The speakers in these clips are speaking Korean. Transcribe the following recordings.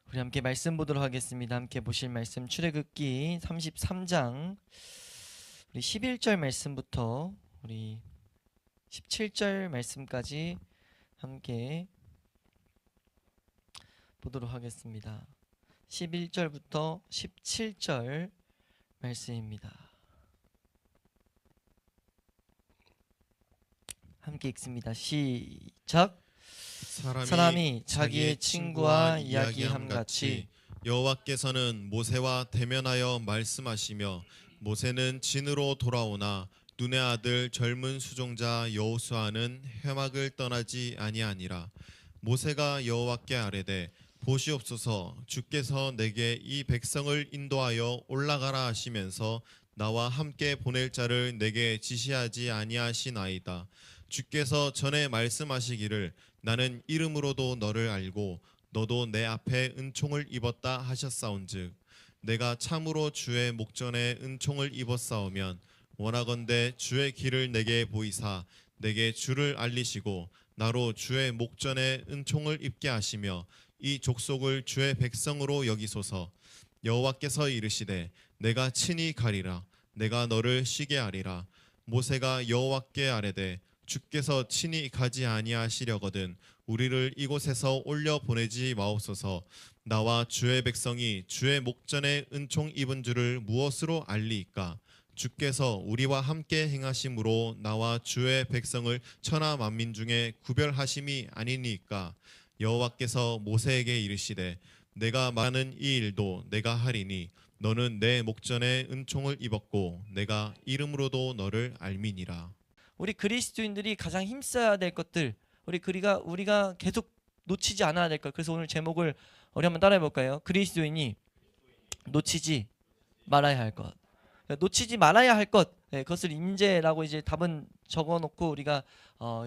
우리 함께 말씀 보도록 하겠습니다. 함께 보실 말씀 출애굽기 33장 우리 11절 말씀부터 우리 17절 말씀까지 함께 보도록 하겠습니다. 11절부터 17절 말씀입니다. 함께 읽습니다. 시작. 사람이 자기의 친구와 이야기함같이 여호와께서는 모세와 대면하여 말씀하시며 모세는 진으로 돌아오나 눈의 아들 젊은 수종자 여호수아는 회막을 떠나지 아니하니라. 모세가 여호와께 아뢰되 보시옵소서, 주께서 내게 이 백성을 인도하여 올라가라 하시면서 나와 함께 보낼 자를 내게 지시하지 아니하시나이다. 주께서 전에 말씀하시기를 나는 이름으로도 너를 알고 너도 내 앞에 은총을 입었다 하셨사온즉 내가 참으로 주의 목전에 은총을 입었사오면 원하건대 주의 길을 내게 보이사 내게 주를 알리시고 나로 주의 목전에 은총을 입게 하시며 이 족속을 주의 백성으로 여기소서. 여호와께서 이르시되 내가 친히 가리라. 내가 너를 쉬게 하리라. 모세가 여호와께 아뢰되 주께서 친히 가지 아니하시려거든 우리를 이곳에서 올려 보내지 마옵소서. 나와 주의 백성이 주의 목전에 은총 입은 줄을 무엇으로 알리이까? 주께서 우리와 함께 행하심으로 나와 주의 백성을 천하 만민 중에 구별하심이 아니니까. 여호와께서 모세에게 이르시되 내가 말하는 이 일도 내가 하리니 너는 내 목전에 은총을 입었고 내가 이름으로도 너를 알미니라. 우리 그리스도인들이 가장 힘써야 될 것들, 우리가 계속 놓치지 않아야 될 것. 그래서 오늘 제목을 우리 한번 따라해 볼까요? 그리스도인이 놓치지 말아야 할 것. 놓치지 말아야 할 것. 그것을 임재라고 이제 답은 적어놓고 우리가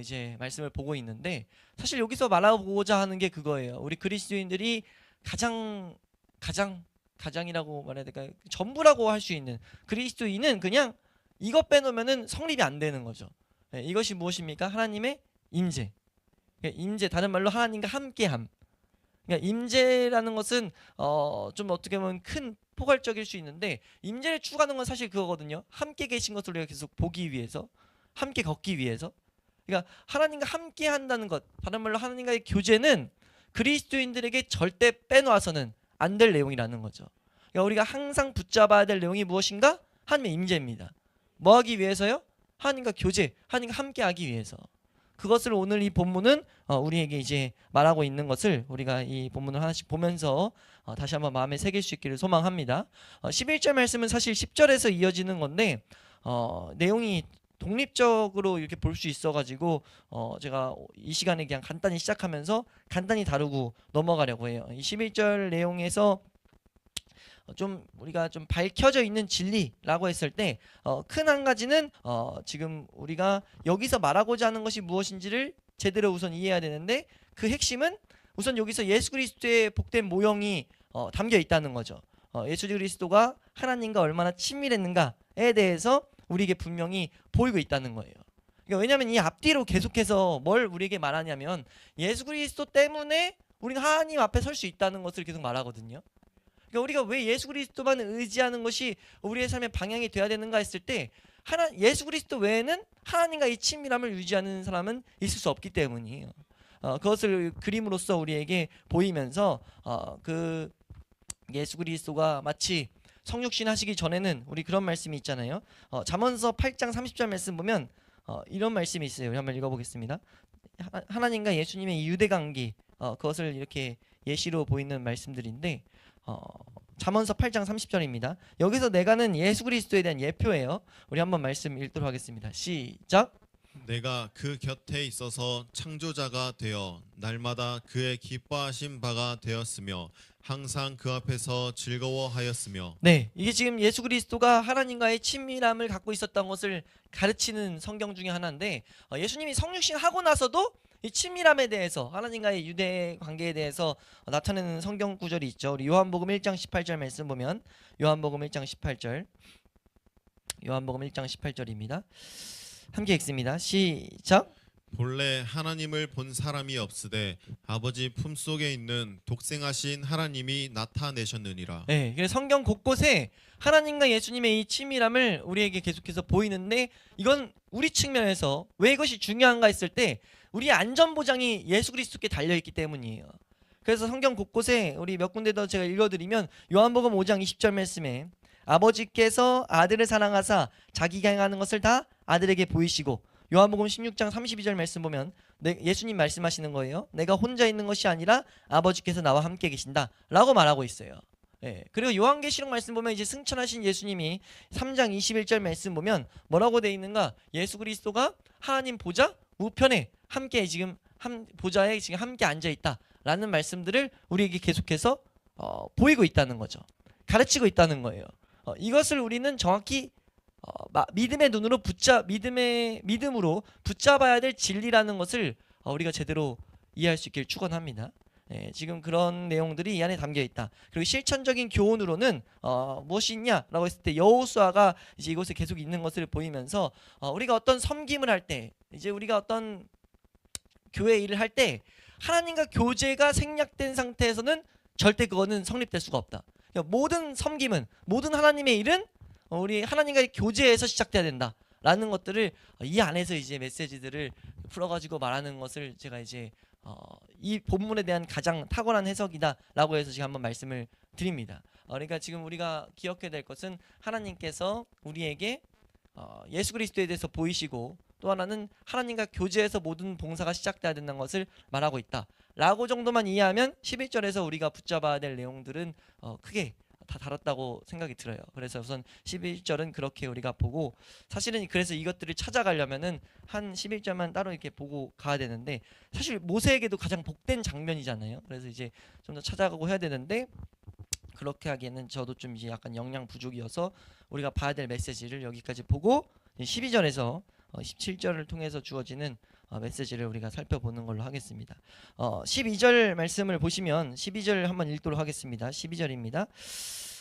이제 말씀을 보고 있는데, 사실 여기서 말하고자 하는 게 그거예요. 우리 그리스도인들이 가장이라고 말해야 될까요? 전부라고 할 수 있는 그리스도인은 그냥 이것 빼놓으면은 성립이 안 되는 거죠. 이것이 무엇입니까? 하나님의 임재. 임재, 다른 말로 하나님과 함께함. 그러니까 임재라는 것은 좀 어떻게 보면 큰 포괄적일 수 있는데, 임재를 추구하는 건 사실 그거거든요. 함께 계신 것을 우리가 계속 보기 위해서, 함께 걷기 위해서. 그러니까 하나님과 함께 한다는 것, 다른 말로 하나님과의 교제는 그리스도인들에게 절대 빼놓아서는 안 될 내용이라는 거죠. 그러니까 우리가 항상 붙잡아야 될 내용이 무엇인가? 하나님의 임재입니다. 뭐 하기 위해서요? 하나님과 교제, 하나님과 함께 하기 위해서. 그것을 오늘 이 본문은 우리에게 이제 말하고 있는 것을 우리가 이 본문을 하나씩 보면서 다시 한번 마음에 새길 수 있기를 소망합니다. 11절 말씀은 사실 10절에서 이어지는 건데 내용이 독립적으로 이렇게 볼 수 있어가지고 제가 이 시간에 그냥 간단히 시작하면서 간단히 다루고 넘어가려고 해요. 이 11절 내용에서 좀 우리가 좀 밝혀져 있는 진리라고 했을 때 큰 한 가지는 지금 우리가 여기서 말하고자 하는 것이 무엇인지를 제대로 우선 이해해야 되는데, 그 핵심은 우선 여기서 예수 그리스도의 복된 모형이 담겨 있다는 거죠. 예수 그리스도가 하나님과 얼마나 친밀했는가에 대해서 우리에게 분명히 보이고 있다는 거예요. 그러니까 왜냐하면 이 앞뒤로 계속해서 뭘 우리에게 말하냐면 예수 그리스도 때문에 우리는 하나님 앞에 설 수 있다는 것을 계속 말하거든요. 그러니까 우리가 왜 예수 그리스도만 의지하는 것이 우리의 삶의 방향이 돼야 되는가 했을 때, 예수 그리스도 외에는 하나님과 이 친밀함을 유지하는 사람은 있을 수 없기 때문이에요. 그것을 그림으로써 우리에게 보이면서 그 예수 그리스도가 마치 성육신 하시기 전에는 우리 그런 말씀이 있잖아요. 잠언서 8장 30절 말씀 보면 이런 말씀이 있어요. 우리 한번 읽어보겠습니다. 하나님과 예수님의 이 유대관계, 그것을 이렇게 예시로 보이는 말씀들인데, 잠언서 8장 30절입니다. 여기서 내가는 예수 그리스도에 대한 예표예요. 우리 한번 말씀 읽도록 하겠습니다. 시작. 내가 그 곁에 있어서 창조자가 되어 날마다 그의 기뻐하신 바가 되었으며 항상 그 앞에서 즐거워하였으며. 네, 이게 지금 예수 그리스도가 하나님과의 친밀함을 갖고 있었던 것을 가르치는 성경 중에 하나인데, 예수님이 성육신 하고 나서도 이 친밀함에 대해서, 하나님과의 유대 관계에 대해서 나타내는 성경 구절이 있죠. 우리 요한복음 1장 18절 말씀 보면, 요한복음 1장 18절, 요한복음 1장 18절입니다. 함께 읽습니다. 시작. 본래 하나님을 본 사람이 없으되 아버지 품속에 있는 독생하신 하나님이 나타내셨느니라. 네, 그래서 성경 곳곳에 하나님과 예수님의 이 친밀함을 우리에게 계속해서 보이는데 이건 우리 측면에서 왜 이것이 중요한가 했을 때 우리의 안전보장이 예수 그리스도께 달려있기 때문이에요. 그래서 성경 곳곳에 우리 몇 군데 더 제가 읽어드리면 요한복음 5장 20절 말씀에 아버지께서 아들을 사랑하사 자기가 행하는 것을 다 아들에게 보이시고 요한복음 16장 32절 말씀 보면 예수님 말씀하시는 거예요. 내가 혼자 있는 것이 아니라 아버지께서 나와 함께 계신다 라고 말하고 있어요. 예. 그리고 요한계시록 말씀 보면 이제 승천하신 예수님이 3장 21절 말씀 보면 뭐라고 돼 있는가? 예수 그리스도가 하나님 보좌 우편에 함께 지금 보좌에 지금 함께 앉아 있다라는 말씀들을 우리에게 계속해서 보이고 있다는 거죠. 가르치고 있다는 거예요. 이것을 우리는 정확히 믿음의 눈으로 믿음으로 붙잡아야 될 진리라는 것을 우리가 제대로 이해할 수 있기를 축원합니다. 예, 지금 그런 내용들이 이 안에 담겨 있다. 그리고 실천적인 교훈으로는 무엇이 있냐라고 했을 때 여호수아가 이제 이곳에 계속 있는 것을 보이면서 우리가 어떤 섬김을 할 때, 이제 우리가 어떤 교회 일을 할 때 하나님과 교제가 생략된 상태에서는 절대 그거는 성립될 수가 없다. 그러니까 모든 섬김은, 모든 하나님의 일은 우리 하나님과의 교제에서 시작돼야 된다라는 것들을 이 안에서 이제 메시지들을 풀어가지고 말하는 것을 제가 이제 이 본문에 대한 가장 탁월한 해석이다라고 해서 지금 한번 말씀을 드립니다. 그러니까 지금 우리가 기억해야 될 것은 하나님께서 우리에게 예수 그리스도에 대해서 보이시고 또 하나는 하나님과 교제에서 모든 봉사가 시작돼야 된다는 것을 말하고 있다 라고 정도만 이해하면 11절에서 우리가 붙잡아야 될 내용들은 크게 다 다뤘다고 생각이 들어요. 그래서 우선 11절은 그렇게 우리가 보고, 사실은 그래서 이것들을 찾아가려면은 한 11절만 따로 이렇게 보고 가야 되는데, 사실 모세에게도 가장 복된 장면이잖아요. 그래서 이제 좀 더 찾아가고 해야 되는데 그렇게 하기에는 저도 좀 이제 약간 역량 부족이어서 우리가 봐야 될 메시지를 여기까지 보고 12절에서 17절을 통해서 주어지는 메시지를 우리가 살펴보는 걸로 하겠습니다. 12절 말씀을 보시면 12절 한번 읽도록 하겠습니다. 12절입니다.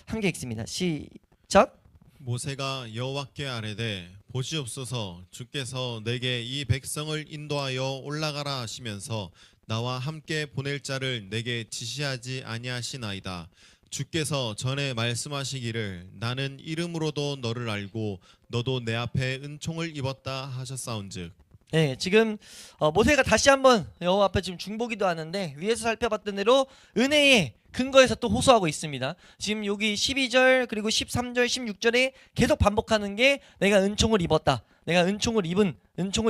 함께 읽습니다. 시작. 모세가 여호와께 아뢰되 보시옵소서 주께서 내게 이 백성을 인도하여 올라가라 하시면서 나와 함께 보낼 자를 내게 지시하지 아니하시나이다. 주께서 전에 말씀하시기를 나는 이름으로도 너를 알고 너도 내 앞에 은총을 입었다 하셨사온즉. 네, 지금 모세가 다시 한번 여호와 앞에 지금 중보기도 하는데 위에서 살펴봤던 대로 은혜의 근거에서 또 호소하고 있습니다. 지금 여기 12절 그리고 13절 16절에 계속 반복하는 게 내가 은총을 입었다, 내가 은총을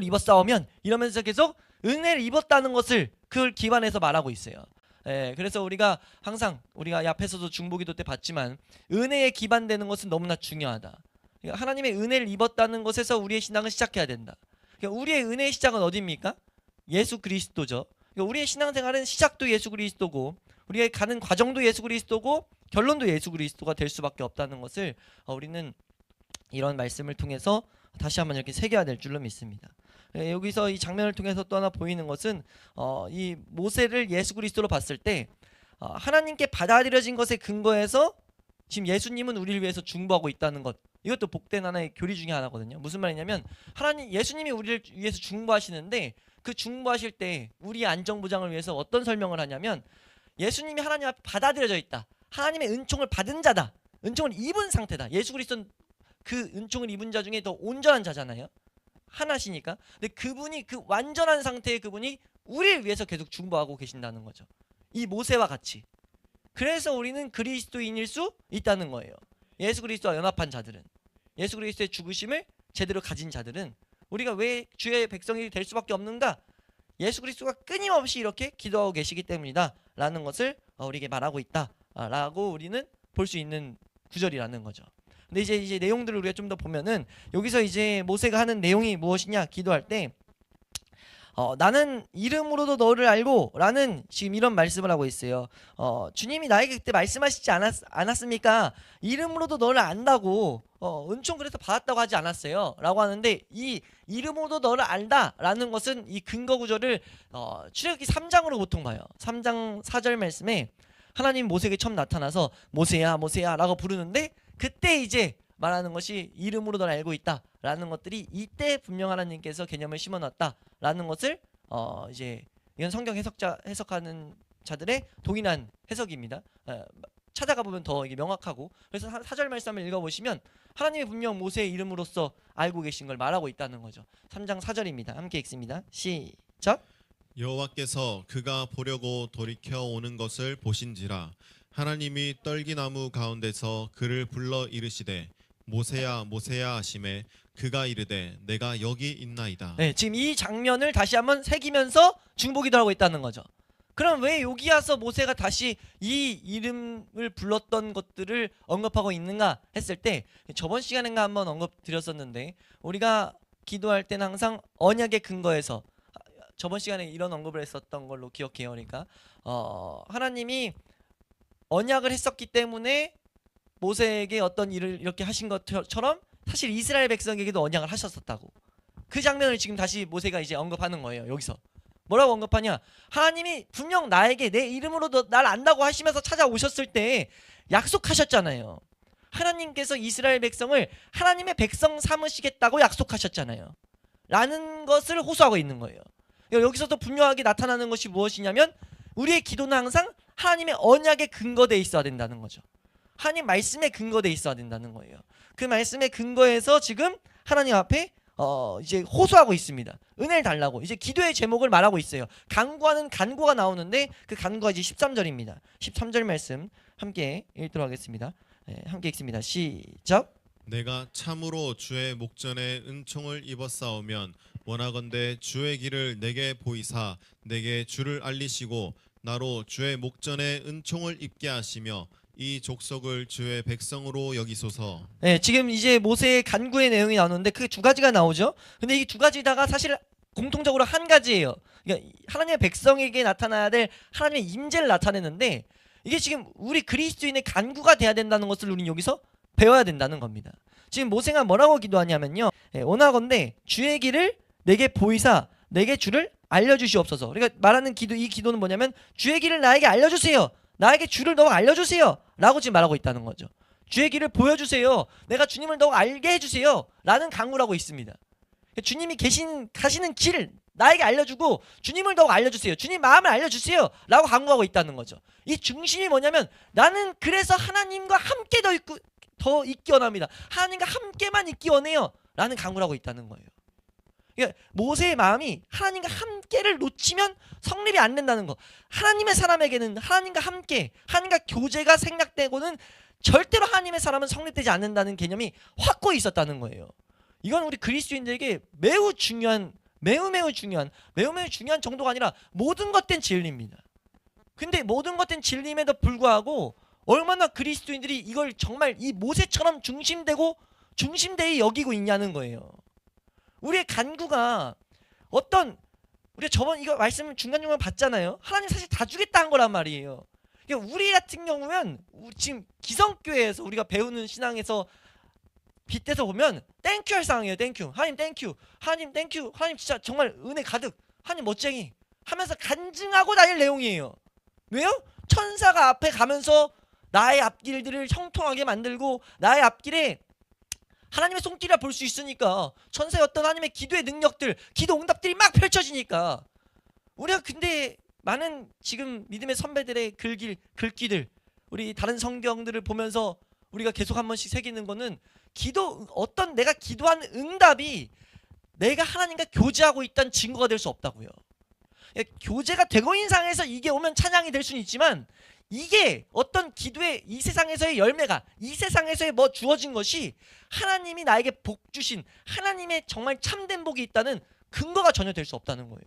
입었사오면 이러면서 계속 은혜를 입었다는 것을 그걸 기반해서 말하고 있어요. 예, 그래서 우리가 항상 우리가 앞에서도 중보기도 때 봤지만 은혜에 기반되는 것은 너무나 중요하다. 그러니까 하나님의 은혜를 입었다는 것에서 우리의 신앙을 시작해야 된다. 그러니까 우리의 은혜의 시작은 어디입니까? 예수 그리스도죠. 그러니까 우리의 신앙생활은 시작도 예수 그리스도고 우리가 가는 과정도 예수 그리스도고 결론도 예수 그리스도가 될 수밖에 없다는 것을 우리는 이런 말씀을 통해서 다시 한번 이렇게 새겨야 될 줄로 믿습니다. 여기서 이 장면을 통해서 또 하나 보이는 것은 이 모세를 예수 그리스도로 봤을 때 하나님께 받아들여진 것에 근거해서 지금 예수님은 우리를 위해서 중보하고 있다는 것, 이것도 복된 하나의 교리 중에 하나거든요. 무슨 말이냐면 예수님이 우리를 위해서 중보하시는데 그 중보하실 때 우리의 안전보장을 위해서 어떤 설명을 하냐면 예수님이 하나님 앞에 받아들여져 있다, 하나님의 은총을 받은 자다, 은총을 입은 상태다. 예수 그리스도는 그 은총을 입은 자 중에 더 온전한 자잖아요. 하나시니까. 근데 그분이 그 완전한 상태의 그분이 우리를 위해서 계속 중보하고 계신다는 거죠. 이 모세와 같이. 그래서 우리는 그리스도인일 수 있다는 거예요. 예수 그리스도와 연합한 자들은, 예수 그리스도의 죽으심을 제대로 가진 자들은 우리가 왜 주의 백성이 될 수밖에 없는가? 예수 그리스도가 끊임없이 이렇게 기도하고 계시기 때문이다 라는 것을 우리에게 말하고 있다 라고 우리는 볼 수 있는 구절이라는 거죠. 근데 이제 내용들을 우리가 좀 더 보면은 여기서 이제 모세가 하는 내용이 무엇이냐, 기도할 때 나는 이름으로도 너를 알고 라는 지금 이런 말씀을 하고 있어요. 주님이 나에게 그때 말씀하시지 않았습니까? 이름으로도 너를 안다고 은총 그래서 받았다고 하지 않았어요 라고 하는데, 이 이름으로도 너를 안다 라는 것은 이 근거 구절을 출애굽기 3장으로 보통 봐요. 3장 4절 말씀에 하나님 모세에게 처음 나타나서 모세야 모세야 라고 부르는데, 그때 이제 말하는 것이 이름으로 널 알고 있다라는 것들이 이때 분명 하나님께서 개념을 심어놨다라는 것을 이제 이건 성경 해석하는 자들의 동일한 해석입니다. 찾아가 보면 더 이게 명확하고, 그래서 4절 말씀을 읽어보시면 하나님이 분명 모세의 이름으로써 알고 계신 걸 말하고 있다는 거죠. 3장 4절입니다. 함께 읽습니다. 시작. 여호와께서 그가 보려고 돌이켜 오는 것을 보신지라 하나님이 떨기나무 가운데서 그를 불러 이르시되 모세야 모세야 하시매 그가 이르되 내가 여기 있나이다. 네, 지금 이 장면을 다시 한번 새기면서 중보기도 하고 있다는 거죠. 그럼 왜 여기 와서 모세가 다시 이 이름을 불렀던 것들을 언급하고 있는가 했을 때, 저번 시간인가 한번 언급드렸었는데, 우리가 기도할 때는 항상 언약의 근거에서, 저번 시간에 이런 언급을 했었던 걸로 기억해요. 그러니까 하나님이 언약을 했었기 때문에 모세에게 어떤 일을 이렇게 하신 것처럼 사실 이스라엘 백성에게도 언약을 하셨었다고. 그 장면을 지금 다시 모세가 이제 언급하는 거예요. 여기서 뭐라고 언급하냐, 하나님이 분명 나에게 내 이름으로 날 안다고 하시면서 찾아오셨을 때 약속하셨잖아요. 하나님께서 이스라엘 백성을 하나님의 백성 삼으시겠다고 약속하셨잖아요 라는 것을 호소하고 있는 거예요. 여기서도 분명하게 나타나는 것이 무엇이냐면, 우리의 기도는 항상 하나님의 언약에 근거되어 있어야 된다는 거죠. 하나님 말씀에 근거되어 있어야 된다는 거예요. 그 말씀의 근거에서 지금 하나님 앞에 이제 호소하고 있습니다. 은혜를 달라고. 이제 기도의 제목을 말하고 있어요. 간구하는 간구가 나오는데, 그 간구가 이제 13절입니다. 13절 말씀 함께 읽도록 하겠습니다. 함께 읽습니다. 시작. 내가 참으로 주의 목전에 은총을 입었사오면 원하건대 주의 길을 내게 보이사 내게 주를 알리시고 나로 주의 목전에 은총을 입게 하시며 이 족속을 주의 백성으로 여기소서. 네, 지금 이제 모세의 간구의 내용이 나오는데 그 두 가지가 나오죠. 근데 이 두 가지다가 사실 공통적으로 한 가지예요. 그러니까 하나님의 백성에게 나타나야 될 하나님의 임재를 나타내는데, 이게 지금 우리 그리스도인의 간구가 돼야 된다는 것을 우리는 여기서 배워야 된다는 겁니다. 지금 모세가 뭐라고 기도하냐면요, 원하건대 주의 길을 내게 보이사 내게 주를 알려주시옵소서. 그러니까 말하는 기도, 이 기도는 뭐냐면 주의 길을 나에게 알려주세요. 나에게 주를 더욱 알려주세요 라고 지금 말하고 있다는 거죠. 주의 길을 보여주세요. 내가 주님을 더욱 알게 해주세요 라는 간구를 하고 있습니다. 주님이 가시는 길을 나에게 알려주고 주님을 더욱 알려주세요. 주님 마음을 알려주세요 라고 간구하고 있다는 거죠. 이 중심이 뭐냐면, 나는 그래서 하나님과 함께 더 있기 원합니다. 하나님과 함께만 있기 원해요 라는 간구를 하고 있다는 거예요. 그러니까 모세의 마음이 하나님과 함께를 놓치면 성립이 안 된다는 거. 하나님의 사람에게는 하나님과 함께, 하나님과 교제가 생략되고는 절대로 하나님의 사람은 성립되지 않는다는 개념이 확고히 있었다는 거예요. 이건 우리 그리스도인들에게 매우 중요한 정도가 아니라 모든 것된 진리입니다. 근데 모든 것된 진리임에도 불구하고 얼마나 그리스도인들이 이걸 정말 이 모세처럼 중심되이 여기고 있냐는 거예요. 우리의 간구가 우리가 저번 이거 말씀 중간중간 봤잖아요. 하나님 사실 다 주겠다 한 거란 말이에요. 그러니까 우리 같은 경우면 지금 기성교회에서 우리가 배우는 신앙에서 빗대서 보면 땡큐 할 상황이에요. 땡큐. 하나님 땡큐. 하나님 땡큐. 하나님 진짜 정말 은혜 가득. 하나님 멋쟁이 하면서 간증하고 다닐 내용이에요. 왜요? 천사가 앞에 가면서 나의 앞길들을 형통하게 만들고 나의 앞길에 하나님의 손길이라 볼 수 있으니까, 천사의 어떤 하나님의 기도의 능력들, 기도 응답들이 막 펼쳐지니까, 우리가 근데 많은 지금 믿음의 선배들의 글귀들, 우리 다른 성경들을 보면서 우리가 계속 한 번씩 새기는 거는, 내가 기도한 응답이 내가 하나님과 교제하고 있다는 증거가 될 수 없다고요. 교제가 되고 있는 상황에서 이게 오면 찬양이 될 수는 있지만, 이게 어떤 기도의 이 세상에서의 열매가, 이 세상에서의 뭐 주어진 것이 하나님이 나에게 복 주신, 하나님의 정말 참된 복이 있다는 근거가 전혀 될 수 없다는 거예요.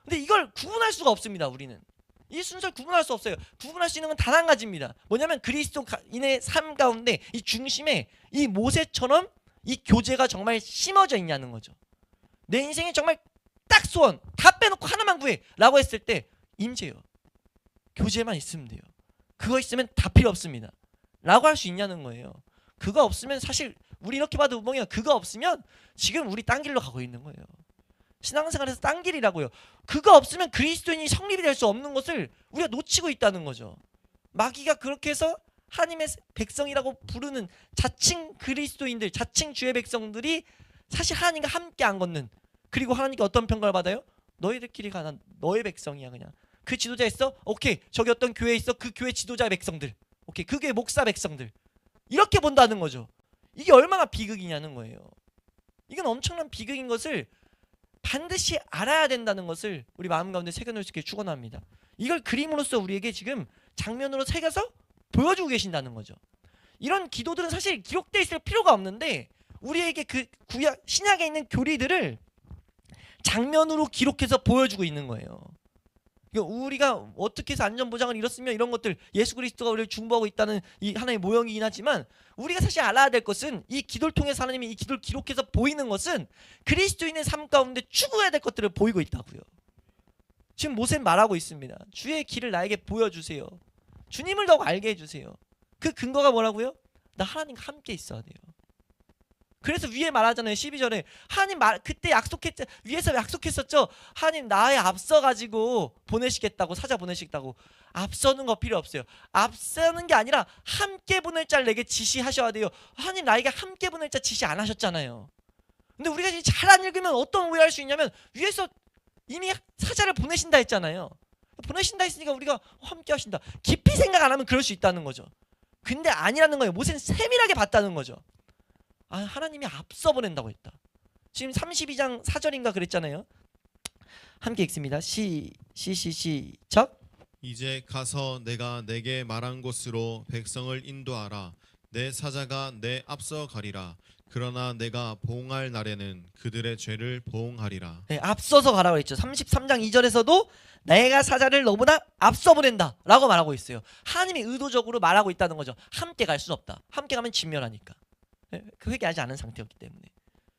근데 이걸 구분할 수가 없습니다. 우리는 이 순서를 구분할 수 없어요. 구분할 수 있는 건 단 한 가지입니다. 뭐냐면 그리스도인의 삶 가운데 이 중심에 이 모세처럼 이 교제가 정말 심어져 있냐는 거죠. 내 인생에 정말 딱 소원 다 빼놓고 하나만 구해 라고 했을 때 임재요. 교제만 있으면 돼요. 그거 있으면 다 필요 없습니다 라고 할 수 있냐는 거예요. 그거 없으면 사실 우리 이렇게 봐도 우멍이야. 그거 없으면 지금 우리 딴 길로 가고 있는 거예요. 신앙생활에서 딴 길이라고요. 그거 없으면 그리스도인이 성립이 될 수 없는 것을 우리가 놓치고 있다는 거죠. 마귀가 그렇게 해서 하나님의 백성이라고 부르는 자칭 그리스도인들, 자칭 주의 백성들이 사실 하나님과 함께 안 걷는, 그리고 하나님께 어떤 평가를 받아요? 너희들끼리 가난 너의 백성이야. 그냥 그 지도자 있어? 오케이. 저기 어떤 교회 있어? 그 교회 지도자 백성들. 오케이. 그 교회 목사 백성들. 이렇게 본다는 거죠. 이게 얼마나 비극이냐는 거예요. 이건 엄청난 비극인 것을 반드시 알아야 된다는 것을 우리 마음 가운데 새겨놓을 수 있게 축원합니다. 이걸 그림으로써 우리에게 지금 장면으로 새겨서 보여주고 계신다는 거죠. 이런 기도들은 사실 기록되어 있을 필요가 없는데 우리에게 그 구약 신약에 있는 교리들을 장면으로 기록해서 보여주고 있는 거예요. 그러니까 우리가 어떻게 해서 안전보장을 이뤘으며 이런 것들, 예수 그리스도가 우리를 중보하고 있다는 이 하나의 모형이긴 하지만 우리가 사실 알아야 될 것은 이 기도를 통해서 하나님이 이 기도를 기록해서 보이는 것은 그리스도인의 삶 가운데 추구해야 될 것들을 보이고 있다고요. 지금 모세는 말하고 있습니다. 주의 길을 나에게 보여주세요. 주님을 더욱 알게 해주세요. 그 근거가 뭐라고요? 나 하나님과 함께 있어야 돼요. 그래서 위에 말하잖아요. 12절에 하나님 그때 위에서 약속했었죠. 하나님 나에 앞서 가지고 보내시겠다고, 사자 보내시겠다고. 앞서는 거 필요 없어요. 앞서는 게 아니라 함께 보낼 자를 내게 지시하셔야 돼요. 하나님 나에게 함께 보낼 자 지시 안 하셨잖아요. 근데 우리가 지금 잘 안 읽으면 어떤 오해할 수 있냐면 위에서 이미 사자를 보내신다 했잖아요. 보내신다 했으니까 우리가 함께 하신다. 깊이 생각 안 하면 그럴 수 있다는 거죠. 근데 아니라는 거예요. 모세는 세밀하게 봤다는 거죠. 아, 하나님이 앞서 보낸다고 했다. 지금 32장 4절인가 그랬잖아요. 함께 읽습니다. 시작. 이제 가서 내가 내게 말한 곳으로 백성을 인도하라. 내 사자가 내 앞서 가리라. 그러나 내가 보응할 날에는 그들의 죄를 보응하리라. 네, 앞서서 가라고 했죠. 33장 2절에서도 내가 사자를 너보다 앞서 보낸다 라고 말하고 있어요. 하나님이 의도적으로 말하고 있다는 거죠. 함께 갈 수는 없다. 함께 가면 진멸하니까. 그 회개하지 않은 상태였기 때문에.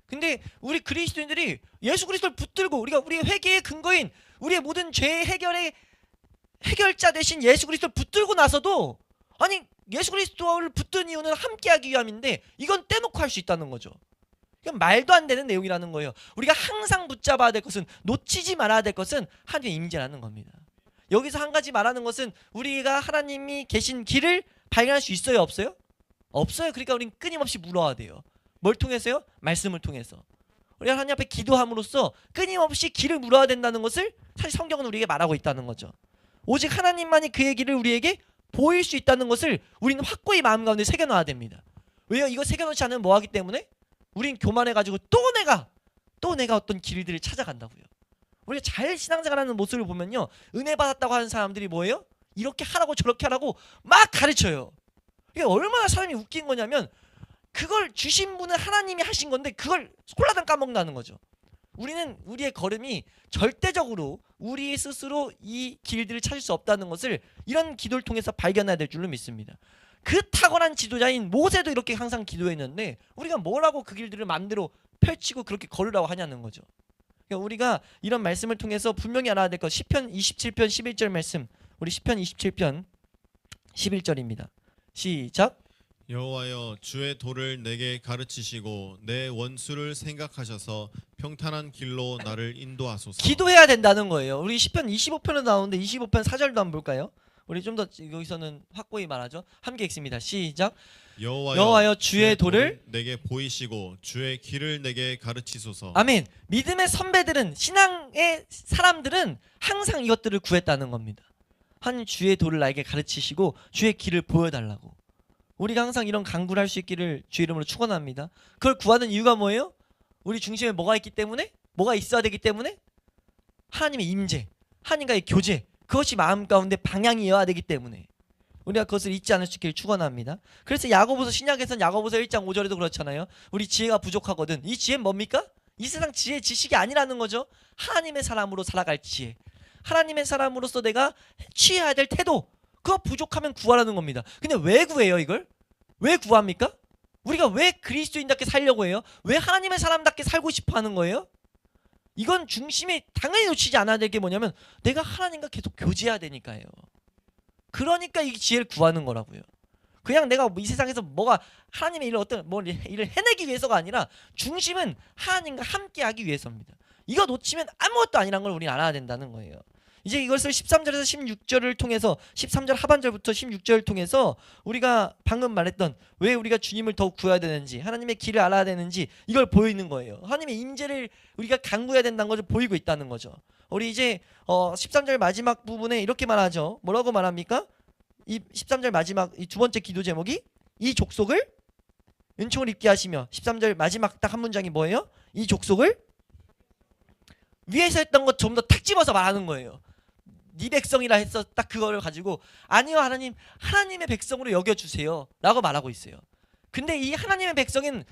근데 우리 그리스도인들이 예수 그리스도를 붙들고 우리의 회개의 근거인 우리의 모든 죄의 해결자 되신 예수 그리스도를 붙들고 나서도, 아니 예수 그리스도를 붙든 이유는 함께하기 위함인데 이건 떼놓고 할 수 있다는 거죠. 이건 말도 안 되는 내용이라는 거예요. 우리가 항상 붙잡아야 될 것은, 놓치지 말아야 될 것은 하나님의 임재라는 겁니다. 여기서 한 가지 말하는 것은 우리가 하나님이 계신 길을 발견할 수 있어요, 없어요? 없어요. 그러니까 우리는 끊임없이 물어야 돼요. 뭘 통해서요? 말씀을 통해서. 우리가 하나님 앞에 기도함으로써 끊임없이 길을 물어야 된다는 것을 사실 성경은 우리에게 말하고 있다는 거죠. 오직 하나님만이 그의 길을 우리에게 보일 수 있다는 것을 우리는 확고히 마음 가운데 새겨놔야 됩니다. 왜요? 이거 새겨놓지 않으면 뭐하기 때문에? 우린 교만해가지고 또 내가 어떤 길들을 찾아간다고요. 우리가 잘 신앙생활하는 모습을 보면요, 은혜 받았다고 하는 사람들이 뭐예요? 이렇게 하라고 저렇게 하라고 막 가르쳐요. 이게 얼마나 사람이 웃긴 거냐면 그걸 주신 분은 하나님이 하신 건데 그걸 콜라당 까먹는다는 거죠. 우리는 우리의 걸음이 절대적으로 우리 스스로 이 길들을 찾을 수 없다는 것을 이런 기도를 통해서 발견해야 될 줄로 믿습니다. 그 탁월한 지도자인 모세도 이렇게 항상 기도했는데 우리가 뭐라고 그 길들을 마음대로 펼치고 그렇게 걸으라고 하냐는 거죠. 그러니까 우리가 이런 말씀을 통해서 분명히 알아야 될 것, 시편 27편 11절 말씀, 우리 시편 27편 11절입니다. 시작. 여호와여, 주의 도를 내게 가르치시고 내 원수를 생각하셔서 평탄한 길로 나를 인도하소서. 기도해야 된다는 거예요. 우리 시편 25편에 나오는데 25편 4절도 한번 볼까요? 우리 좀 더 여기서는 확고히 말하죠. 함께 읽습니다. 시작. 여호와여, 주의 도를 내게 보이시고 주의 길을 내게 가르치소서. 아멘. 믿음의 선배들은, 신앙의 사람들은 항상 이것들을 구했다는 겁니다. 하나님 주의 도를 나에게 가르치시고 주의 길을 보여달라고. 우리가 항상 이런 간구를 할 수 있기를 주의 이름으로 축원합니다. 그걸 구하는 이유가 뭐예요? 우리 중심에 뭐가 있기 때문에? 뭐가 있어야 되기 때문에? 하나님의 임재, 하나님과의 교제, 그것이 마음 가운데 방향이어야 되기 때문에 우리가 그것을 잊지 않을 수 있기를 축원합니다. 그래서 야고보서, 신약에서는 야고보서 1장 5절에도 그렇잖아요. 우리 지혜가 부족하거든. 이 지혜는 뭡니까? 이 세상 지혜, 지식이 아니라는 거죠. 하나님의 사람으로 살아갈 지혜, 하나님의 사람으로서 내가 취해야 될 태도, 그거 부족하면 구하라는 겁니다. 근데 왜 구해요? 이걸 왜 구합니까? 우리가 왜 그리스도인답게 살려고 해요? 왜 하나님의 사람답게 살고 싶어 하는 거예요? 이건 중심이 당연히 놓치지 않아야 될 게 뭐냐면 내가 하나님과 계속 교제해야 되니까요. 그러니까 이 지혜를 구하는 거라고요. 그냥 내가 이 세상에서 뭐가 하나님의 일을 일을 해내기 위해서가 아니라 중심은 하나님과 함께하기 위해서입니다. 이거 놓치면 아무것도 아니란 걸 우리는 알아야 된다는 거예요. 이제 이것을 13절에서 16절을 통해서 13절 하반절부터 16절을 통해서 우리가 방금 말했던 왜 우리가 주님을 더욱 구해야 되는지 하나님의 길을 알아야 되는지 이걸 보이는 거예요. 하나님의 임재를 우리가 간구해야 된다는 것을 보이고 있다는 거죠. 우리 이제 13절 마지막 부분에 이렇게 말하죠. 뭐라고 말합니까? 이 13절 마지막 이 두 번째 기도 제목이 이 족속을 은총을 입게 하시며 13절 마지막 딱 한 문장이 뭐예요? 이 족속을 위에서 했던 것 좀 더 탁 집어서 말하는 거예요. 네 백성이라 했어. 딱 그거를 가지고 아니요 하나님 하나님의 백성으로 여겨주세요 라고 말하고 있어요. 근데 이 하나님의 백성은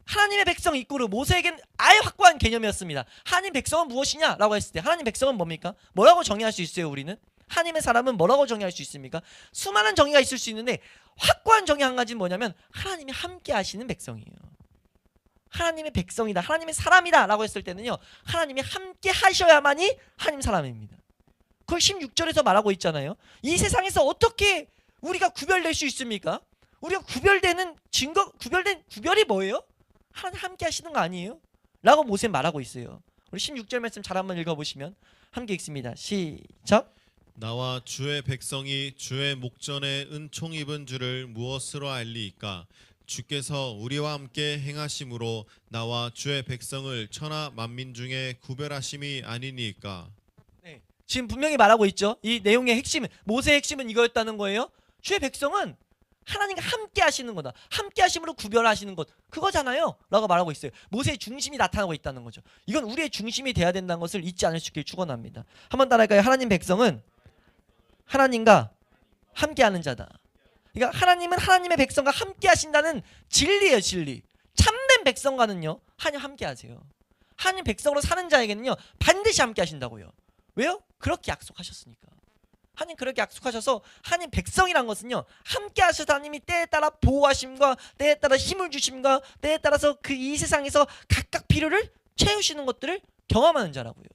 하나님의 백성 이꼬르 모세에겐 아예 확고한 개념이었습니다. 하나님 백성은 무엇이냐 라고 했을 때 하나님 백성은 뭡니까? 뭐라고 정의할 수 있어요? 우리는 하나님의 사람은 뭐라고 정의할 수 있습니까? 수많은 정의가 있을 수 있는데 확고한 정의 한 가지는 뭐냐면 하나님이 함께 하시는 백성이에요. 하나님의 백성이다, 하나님의 사람이다 라고 했을 때는요 하나님이 함께 하셔야만이 하나님 사람입니다. 그걸 16절에서 말하고 있잖아요. 이 세상에서 어떻게 우리가 구별될 수 있습니까? 우리가 구별되는 증거, 구별이 뭐예요? 하나님 함께 하시는 거 아니에요? 라고 모세 말하고 있어요. 우리 16절 말씀 잘 한번 읽어보시면 함께 읽습니다. 시작. 나와 주의 백성이 주의 목전에 은총 입은 줄을 무엇으로 알리이까? 주께서 우리와 함께 행하심으로 나와 주의 백성을 천하 만민 중에 구별하심이 아니니까. 네, 지금 분명히 말하고 있죠. 이 내용의 핵심은 모세의 핵심은 이거였다는 거예요. 주의 백성은 하나님과 함께 하시는 거다. 함께 하심으로 구별하시는 것 그거잖아요 라고 말하고 있어요. 모세의 중심이 나타나고 있다는 거죠. 이건 우리의 중심이 돼야 된다는 것을 잊지 않을 수 있길 축원합니다. 한번 따라할까요? 하나님 백성은 하나님과 함께하는 자다. 그러니까 하나님은 하나님의 백성과 함께 하신다는 진리예요. 진리. 참된 백성과는요 하나님 함께 하세요. 하나님 백성으로 사는 자에게는요 반드시 함께 하신다고요. 왜요? 그렇게 약속하셨으니까. 하나님 그렇게 약속하셔서 하나님 백성이란 것은요 함께 하셔서 하나님이 때에 따라 보호하심과 때에 따라 힘을 주심과 때에 따라서 그 이 세상에서 각각 필요를 채우시는 것들을 경험하는 자라고요.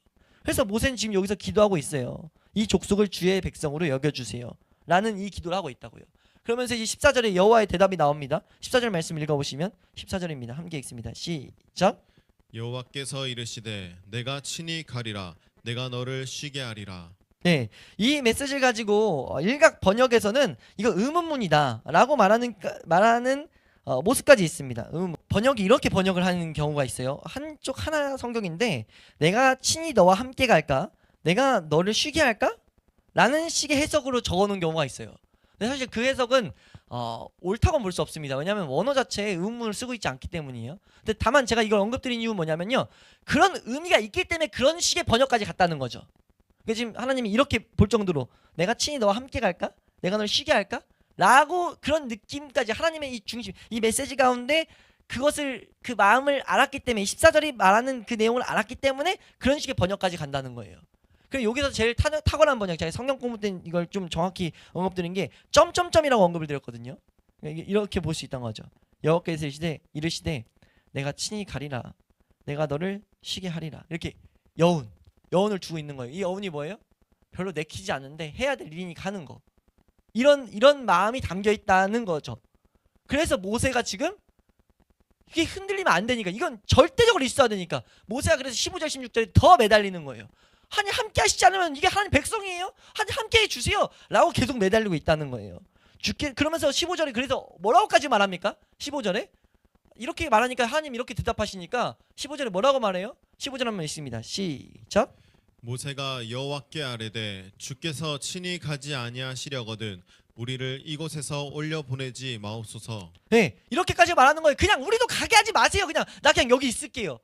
그래서 모세는 지금 여기서 기도하고 있어요. 이 족속을 주의 백성으로 여겨주세요 라는 이 기도를 하고 있다고요. 그러면서 이제 14절에 여호와의 대답이 나옵니다. 14절 말씀 읽어보시면 14절입니다. 함께 읽습니다. 시작. 여호와께서 이르시되 내가 친히 가리라 내가 너를 쉬게 하리라. 네, 이 메시지를 가지고 일각 번역에서는 이거 의문문이다라고 말하는 모습까지 있습니다. 번역이 이렇게 번역을 하는 경우가 있어요. 한쪽 하나 성경인데 내가 친히 너와 함께 갈까? 내가 너를 쉬게 할까? 라는 식의 해석으로 적어놓은 경우가 있어요. 근데 사실 그 해석은 옳다고 볼 수 없습니다. 왜냐하면 원어 자체에 의문문을 쓰고 있지 않기 때문이에요. 근데 다만 제가 이걸 언급드린 이유는 뭐냐면요 그런 의미가 있기 때문에 그런 식의 번역까지 갔다는 거죠. 그러니까 지금 하나님이 이렇게 볼 정도로 내가 친히 너와 함께 갈까? 내가 널 쉬게 할까? 라고 그런 느낌까지 하나님의 이 중심, 이 메시지 가운데 그것을 그 마음을 알았기 때문에 14절이 말하는 그 내용을 알았기 때문에 그런 식의 번역까지 간다는 거예요. 그리고 여기서 제일 탁월한 번역, 제가 성경 공부 때 이걸 좀 정확히 언급드린 게 점점점이라고 언급을 드렸거든요. 이렇게 볼 수 있다는 거죠. 여호와께서 이르시되 내가 친히 가리라 내가 너를 쉬게 하리라. 이렇게 여운을 주고 있는 거예요. 이 여운이 뭐예요? 별로 내키지 않는데 해야 될 일이니 가는 거. 이런 마음이 담겨 있다는 거죠. 그래서 모세가 지금 이게 흔들리면 안 되니까 이건 절대적으로 있어야 되니까 모세가 그래서 15절 16절에 더 매달리는 거예요. 하나님 함께 하시지 않으면 이게 하나님 백성이에요? 하나님 함께 해주세요 라고 계속 매달리고 있다는 거예요. 그러면서 15절에 그래서 뭐라고까지 말합니까? 15절에 이렇게 말하니까 하나님 이렇게 대답하시니까 15절에 뭐라고 말해요? 15절 한번 읽습니다. 시작. 모세가 여호와께 아뢰되 주께서 친히 가지 아니하시려거든 우리를 이곳에서 올려 보내지 마옵소서. 네, 이렇게까지 말하는 거예요. 그냥 우리도 가게 하지 마세요. 나 그냥 여기 있을게요.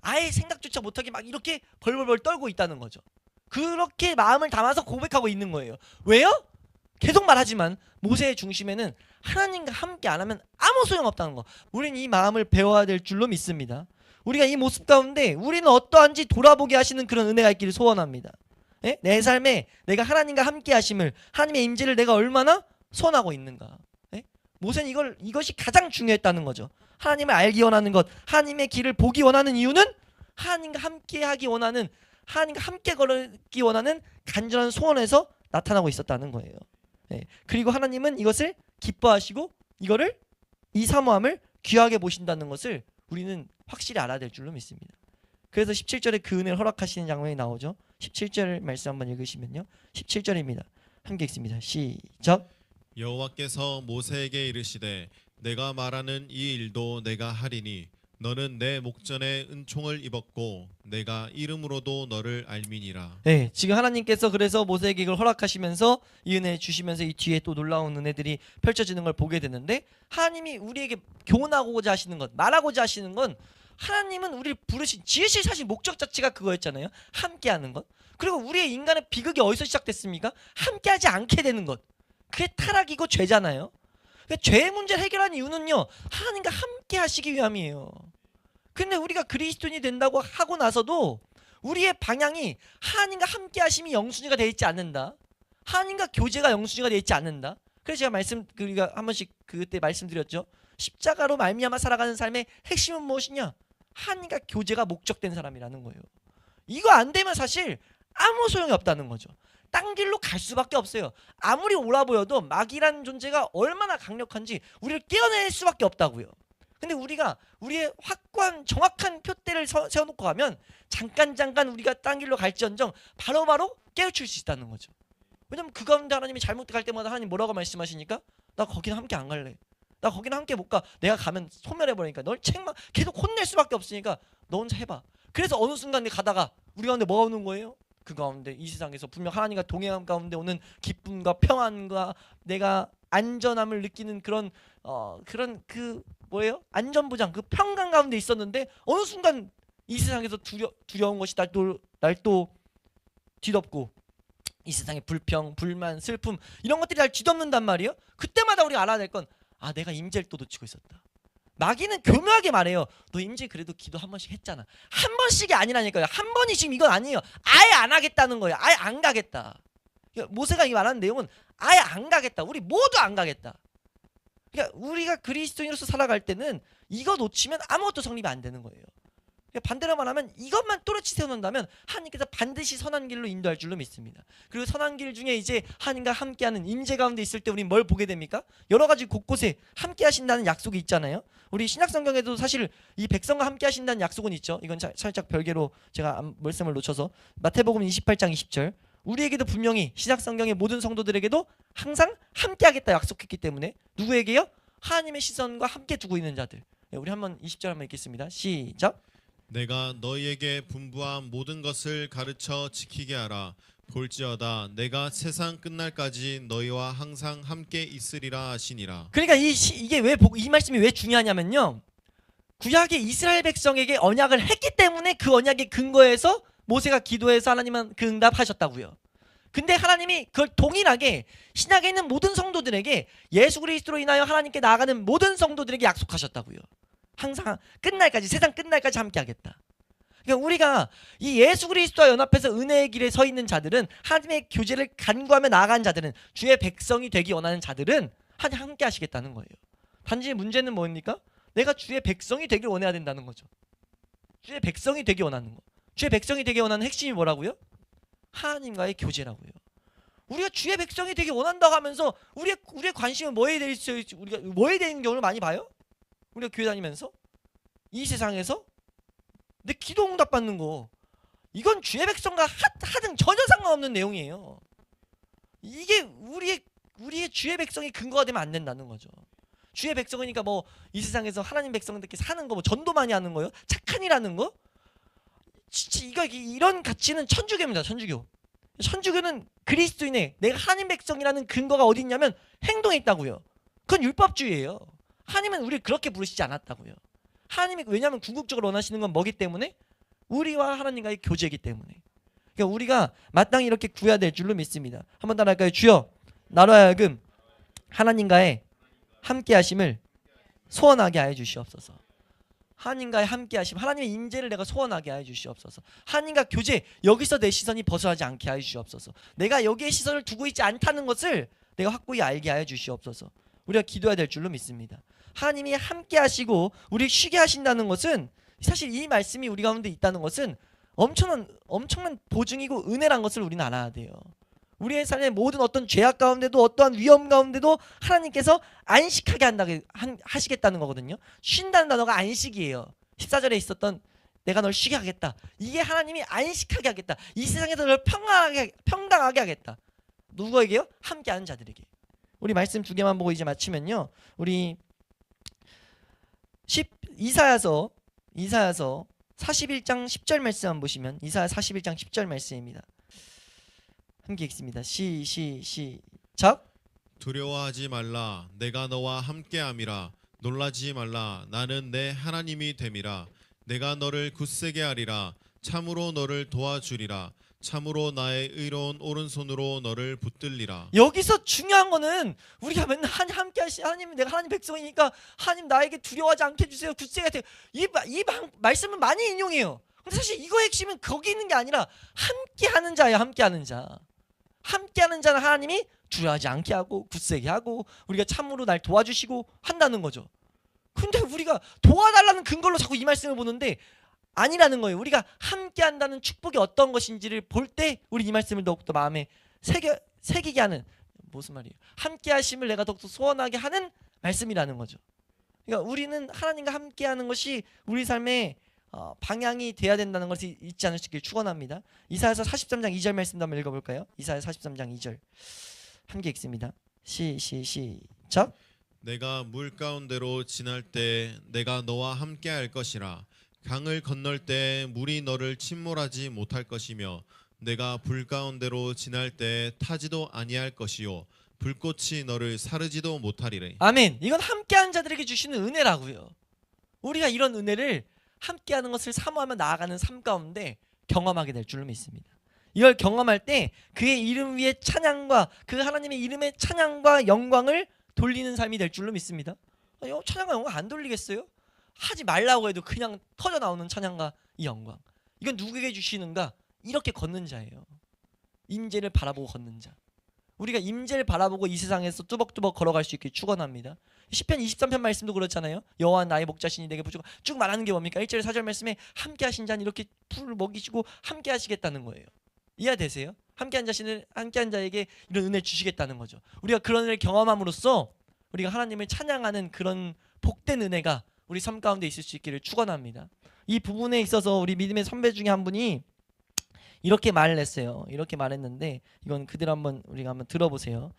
아예 생각조차 못하게 막 이렇게 벌벌벌 떨고 있다는 거죠. 그렇게 마음을 담아서 고백하고 있는 거예요. 왜요? 계속 말하지만 모세의 중심에는 하나님과 함께 안 하면 아무 소용없다는 거. 우리는 이 마음을 배워야 될 줄로 믿습니다. 우리가 이 모습 가운데 우리는 어떠한지 돌아보게 하시는 그런 은혜가 있기를 소원합니다. 예? 내 삶에 내가 하나님과 함께 하심을, 하나님의 임재를 내가 얼마나 소원하고 있는가. 예? 모세는 이것이 가장 중요했다는 거죠. 하나님을 알기 원하는 것, 하나님의 길을 보기 원하는 이유는 하나님과 함께 하기 원하는, 하나님과 함께 걸기 원하는 간절한 소원에서 나타나고 있었다는 거예요. 예. 그리고 하나님은 이것을 기뻐하시고 이 사모함을 귀하게 보신다는 것을 우리는 확실히 알아야 될 줄로 믿습니다. 그래서 17절에 그 은혜를 허락하시는 장면이 나오죠. 17절 말씀 한번 읽으시면요. 17절입니다. 함께 읽습니다. 시작. 여호와께서 모세에게 이르시되 내가 말하는 이 일도 내가 하리니 너는 내 목전에 은총을 입었고 내가 이름으로도 너를 알미니라. 네, 지금 하나님께서 그래서 모세에게 이걸 허락하시면서 이 은혜 주시면서 이 뒤에 또 놀라운 은혜들이 펼쳐지는 걸 보게 되는데, 하나님이 우리에게 교훈하고자 하시는 것, 말하고자 하시는 건, 하나님은 우리를 지으실 사실 목적 자체가 그거였잖아요. 함께하는 것. 그리고 우리의 인간의 비극이 어디서 시작됐습니까? 함께하지 않게 되는 것. 그게 타락이고 죄잖아요. 그러니까 죄의 문제를 해결한 이유는요, 하나님과 함께 하시기 위함이에요. 근데 우리가 그리스도인이 된다고 하고 나서도 우리의 방향이 하나님과 함께 하심이 영순위가 되어 있지 않는다. 하나님과 교제가 영순위가 되어 있지 않는다. 그래서 제가 우리가 한 번씩 그때 말씀드렸죠. 십자가로 말미암아 살아가는 삶의 핵심은 무엇이냐? 하나님과 교제가 목적된 사람이라는 거예요. 이거 안 되면 사실 아무 소용이 없다는 거죠. 딴 길로 갈 수밖에 없어요. 아무리 옳아 보여도 마귀라는 존재가 얼마나 강력한지 우리를 깨어낼 수밖에 없다고요. 근데 우리가 우리의 확고한 정확한 표대를 세워놓고 가면 잠깐 우리가 딴 길로 갈지언정 바로바로 깨우칠 수 있다는 거죠. 왜냐면 그 가운데 하나님이 잘못갈 때마다 하나님 뭐라고 말씀하시니까, 나 거기는 함께 안 갈래. 나 거기는 함께 못 가. 내가 가면 소멸해버리니까 널 계속 혼낼 수밖에 없으니까 너 혼자 해봐. 그래서 어느 순간 가다가 우리 가운데 뭐가 오는 거예요? 그 가운데 이 세상에서 분명 하나님과 동행함 가운데 오는 기쁨과 평안과 내가 안전함을 느끼는 그런 뭐예요? 안전보장, 그 평강 가운데 있었는데 어느 순간 이 세상에서 두려운 것이 날 또 뒤덮고, 이 세상의 불평, 불만, 슬픔 이런 것들이 날 뒤덮는단 말이에요. 그때마다 우리가 알아낼 건, 내가 임재를 또 놓치고 있었다. 마귀는 교묘하게 말해요. 너 임재 그래도 기도 한 번씩 했잖아. 한 번씩이 아니라니까요. 한 번이 지금 이건 아니에요. 아예 안 하겠다는 거예요. 아예 안 가겠다. 모세가 이 말하는 내용은 아예 안 가겠다. 우리 모두 안 가겠다. 그러니까 우리가 그리스도인으로서 살아갈 때는 이거 놓치면 아무것도 성립이 안 되는 거예요. 그러니까 반대로 말하면 이것만 또렷이 세워놓는다면 하나님께서 반드시 선한 길로 인도할 줄로 믿습니다. 그리고 선한 길 중에 이제 하나님과 함께하는 임재 가운데 있을 때 우리는 뭘 보게 됩니까? 여러 가지 곳곳에 함께 하신다는 약속이 있잖아요. 우리 신약성경에도 사실 이 백성과 함께 하신다는 약속은 있죠. 이건 살짝 별개로 제가 말씀을 놓쳐서, 마태복음 28장 20절, 우리에게도 분명히 신약성경의 모든 성도들에게도 항상 함께 하겠다 약속했기 때문에, 누구에게요? 하나님의 시선과 함께 두고 있는 자들. 우리 한번 20절 한번 읽겠습니다. 시작. 내가 너희에게 분부한 모든 것을 가르쳐 지키게 하라. 볼지어다 내가 세상 끝날까지 너희와 항상 함께 있으리라 하시니라. 그러니까 이 말씀이 왜 중요하냐면요, 구약의 이스라엘 백성에게 언약을 했기 때문에 그 언약의 근거에서 모세가 기도해서 하나님은 그 응답하셨다고요. 근데 하나님이 그걸 동일하게 신약에 있는 모든 성도들에게, 예수 그리스도로 인하여 하나님께 나아가는 모든 성도들에게 약속하셨다고요. 항상 끝날까지, 세상 끝날까지 함께 하겠다. 그러니까 우리가 이 예수 그리스도와 연합해서 은혜의 길에 서 있는 자들은, 하나님의 교제를 간구하며 나아가는 자들은, 주의 백성이 되기 원하는 자들은 하나님 함께 하시겠다는 거예요. 단지 문제는 뭡니까? 내가 주의 백성이 되길 원해야 된다는 거죠. 주의 백성이 되기 원하는 거. 주의 백성이 되기 원하는 핵심이 뭐라고요? 하나님과의 교제라고요. 우리가 주의 백성이 되기 원한다고 하면서 우리의 관심은 뭐에 대해 있어야지, 우리가 뭐에 대한 경우를 많이 봐요? 우리가 교회 다니면서 이 세상에서 내 기도 응답 받는 거, 이건 주의 백성과 하등 전혀 상관없는 내용이에요. 이게 우리의 주의 백성이 근거가 되면 안 된다는 거죠. 주의 백성이니까 뭐 이 세상에서 하나님 백성들끼리 사는 거, 뭐 전도 많이 하는 거요, 착한 일하는 거, 진짜 이런 가치는 천주교입니다. 천주교는 그리스도인의, 내가 하나님 백성이라는 근거가 어디 있냐면 행동에 있다고요. 그건 율법주의예요. 하나님은 우리를 그렇게 부르시지 않았다고요. 하나님이, 왜냐하면 궁극적으로 원하시는 건 뭐기 때문에? 우리와 하나님과의 교제이기 때문에. 그러니까 우리가 마땅히 이렇게 구해야 될 줄로 믿습니다. 한번 따라할까요? 주여, 나로 하여금 하나님과의 함께 하심을 소원하게 하여 주시옵소서. 하나님과의 함께 하심, 하나님의 임재를 내가 소원하게 하여 주시옵소서. 하나님과 교제, 여기서 내 시선이 벗어나지 않게 하여 주시옵소서. 내가 여기에 시선을 두고 있지 않다는 것을 내가 확고히 알게 하여 주시옵소서. 우리가 기도해야 될 줄로 믿습니다. 하나님이 함께 하시고 우리 쉬게 하신다는 것은, 사실 이 말씀이 우리 가운데 있다는 것은 엄청난 보증이고 은혜란 것을 우리는 알아야 돼요. 우리의 삶의 모든 어떤 죄악 가운데도, 어떠한 위험 가운데도 하나님께서 안식하게 하시겠다는 거거든요. 쉰다는 단어가 안식이에요. 14절에 있었던 내가 널 쉬게 하겠다. 이게 하나님이 안식하게 하겠다. 이 세상에서 널 평강하게 하겠다. 누구에게요? 함께하는 자들에게. 우리 말씀 두 개만 보고 이제 마치면요. 우리 이사야서 41장 10절 말씀 한번 보시면 이사야 41장 10절 말씀입니다. 함께 읽습니다. 시작. 두려워하지 말라. 내가 너와 함께함이라. 놀라지 말라. 나는 내 하나님이 됨이라. 내가 너를 굳세게 하리라. 참으로 너를 도와주리라. 참으로 나의 의로운 오른손으로 너를 붙들리라. 여기서 중요한 거는 우리가 맨날 함께 하시 하나님, 내가 하나님 백성이니까 하나님 나에게 두려워하지 않게 해주세요. 굳세게 하세요. 이 말씀은 많이 인용해요. 근데 사실 이거 핵심은 거기 있는 게 아니라 함께하는 자예요. 함께하는 자. 함께하는 자는 하나님이 두려워하지 않게 하고 굳세게 하고 우리가 참으로 날 도와주시고 한다는 거죠. 근데 우리가 도와달라는 근거로 자꾸 이 말씀을 보는데 아니라는 거예요. 우리가 함께한다는 축복이 어떤 것인지를 볼 때 우리 이 말씀을 더욱더 마음에 새기게 하는, 무슨 말이에요? 함께하심을 내가 더욱더 소원하게 하는 말씀이라는 거죠. 그러니까 우리는 하나님과 함께하는 것이 우리 삶의 방향이 돼야 된다는 것을 잊지 않을 수 있길 축원합니다. 이사야서 43장 2절 말씀도 한번 읽어볼까요? 이사야 43장 2절 함께 읽습니다. 시작. 내가 물 가운데로 지날 때 내가 너와 함께할 것이라. 강을 건널 때 물이 너를 침몰하지 못할 것이며 내가 불 가운데로 지날 때 타지도 아니할 것이요 불꽃이 너를 사르지도 못하리래. 아멘. 이건 함께하는 자들에게 주시는 은혜라고요. 우리가 이런 은혜를 함께하는 것을 사모하며 나아가는 삶 가운데 경험하게 될 줄로 믿습니다. 이걸 경험할 때 그의 이름 위에 찬양과 그 하나님의 이름의 찬양과 영광을 돌리는 삶이 될 줄로 믿습니다. 찬양과 영광 안 돌리겠어요? 하지 말라고 해도 그냥 터져 나오는 찬양과 이 영광. 이건 누구에게 주시는가? 이렇게 걷는 자예요. 임재를 바라보고 걷는 자. 우리가 임재를 바라보고 이 세상에서 뚜벅뚜벅 걸어갈 수 있게 축원합니다. 시편 23편 말씀도 그렇잖아요. 여호와 나의 목자시니 내게 부족한, 쭉 말하는 게 뭡니까? 1절 4절 말씀에 함께 하신 자는 이렇게 풀을 먹이시고 함께 하시겠다는 거예요. 이해되세요? 함께한 자에게 이런 은혜를 주시겠다는 거죠. 우리가 그런 은혜를 경험함으로써 우리가 하나님을 찬양하는 그런 복된 은혜가 우리 삶 가운데 있을 수 있기를 축원합니다. 이 부분에 있어서 우리 믿음의 선배 중에 한 분이 이렇게 말을 했어요. 이렇게 말했는데 이건 그대로 우리가 한번 들어보세요.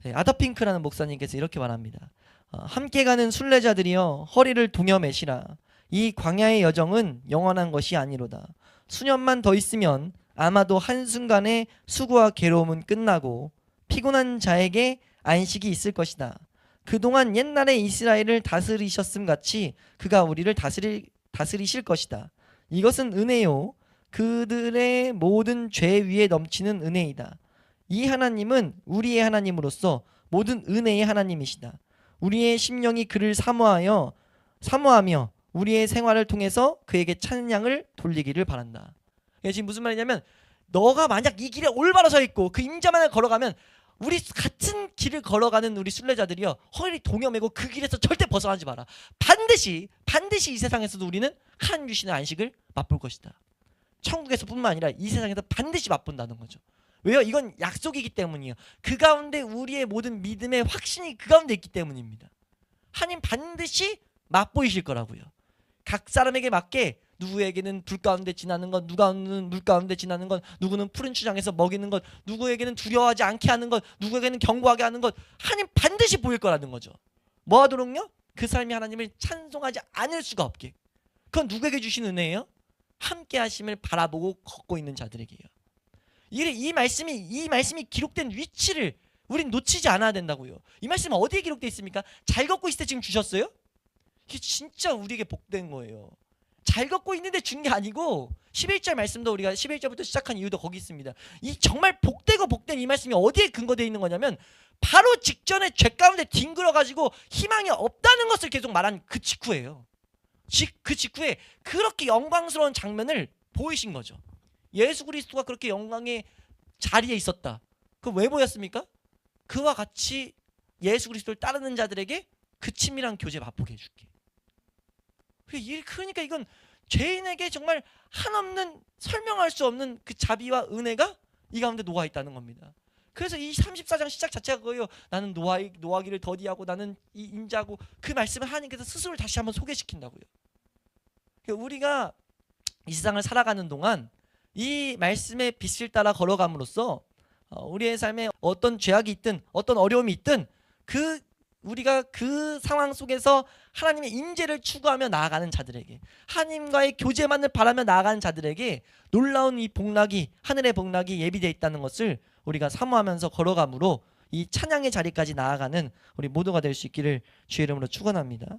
네, 아더핑크라는 목사님께서 이렇게 말합니다. 함께 가는 순례자들이여 허리를 동여매시라. 이 광야의 여정은 영원한 것이 아니로다. 수년만 더 있으면 아마도 한순간에 수고와 괴로움은 끝나고 피곤한 자에게 안식이 있을 것이다. 그동안 옛날에 이스라엘을 다스리셨음 같이 그가 우리를 다스리실 것이다. 이것은 은혜요 그들의 모든 죄 위에 넘치는 은혜이다. 이 하나님은 우리의 하나님으로서 모든 은혜의 하나님이시다. 우리의 심령이 그를 사모하며 우리의 생활을 통해서 그에게 찬양을 돌리기를 바란다. 지금 무슨 말이냐면 너가 만약 이 길에 올바로 서 있고 그 임자만을 걸어가면 우리 같은 길을 걸어가는 우리 순례자들이요 허리 동여매고 그 길에서 절대 벗어나지 마라. 반드시 이 세상에서도 우리는 하나님 주시는 안식을 맛볼 것이다. 천국에서뿐만 아니라 이 세상에서 반드시 맛본다는 거죠. 왜요? 이건 약속이기 때문이에요. 그 가운데 우리의 모든 믿음의 확신이 그 가운데 있기 때문입니다. 하나님 반드시 맛보이실 거라고요. 각 사람에게 맞게 누구에게는 불 가운데 지나는 것, 누구는 물 가운데 지나는 것, 누구는 푸른 추장에서 먹이는 것, 누구에게는 두려워하지 않게 하는 것, 누구에게는 경고하게 하는 것, 하나님 반드시 보일 거라는 거죠. 뭐하도록요? 그 삶이 하나님을 찬송하지 않을 수가 없게. 그건 누구에게 주신 은혜예요? 함께 하심을 바라보고 걷고 있는 자들에게요. 이 말씀이 기록된 위치를 우린 놓치지 않아야 된다고요. 이 말씀은 어디에 기록되어 있습니까? 잘 걷고 있을 때 지금 주셨어요? 이게 진짜 우리에게 복된 거예요. 잘 걷고 있는데 준 게 아니고 11절 말씀도 우리가 11절부터 시작한 이유도 거기 있습니다. 이 정말 복되고 복된 이 말씀이 어디에 근거되어 있는 거냐면 바로 직전에 죄 가운데 뒹굴어가지고 희망이 없다는 것을 계속 말한 그 직후예요. 그 직후에 그렇게 영광스러운 장면을 보이신 거죠. 예수 그리스도가 그렇게 영광의 자리에 있었다. 그 왜 보였습니까? 그와 같이 예수 그리스도를 따르는 자들에게 그 친밀한 교제 맛보게 해줄게. 그러니까 이건 죄인에게 정말 한없는 설명할 수 없는 그 자비와 은혜가 이 가운데 녹아 있다는 겁니다. 그래서 이 34장 시작 자체가 그거예요. 나는 노하기를 더디하고 나는 인자고 그 말씀을 하나님께서 스스로를 다시 한번 소개시킨다고요. 우리가 이 세상을 살아가는 동안 이 말씀의 빛을 따라 걸어감으로써 우리의 삶에 어떤 죄악이 있든 어떤 어려움이 있든 우리가 그 상황 속에서 하나님의 임재를 추구하며 나아가는 자들에게, 하나님과의 교제만을 바라며 나아가는 자들에게 놀라운 이 복락이, 하늘의 복락이 예비되어 있다는 것을 우리가 사모하면서 걸어감으로 이 찬양의 자리까지 나아가는 우리 모두가 될 수 있기를 주의 이름으로 축원합니다.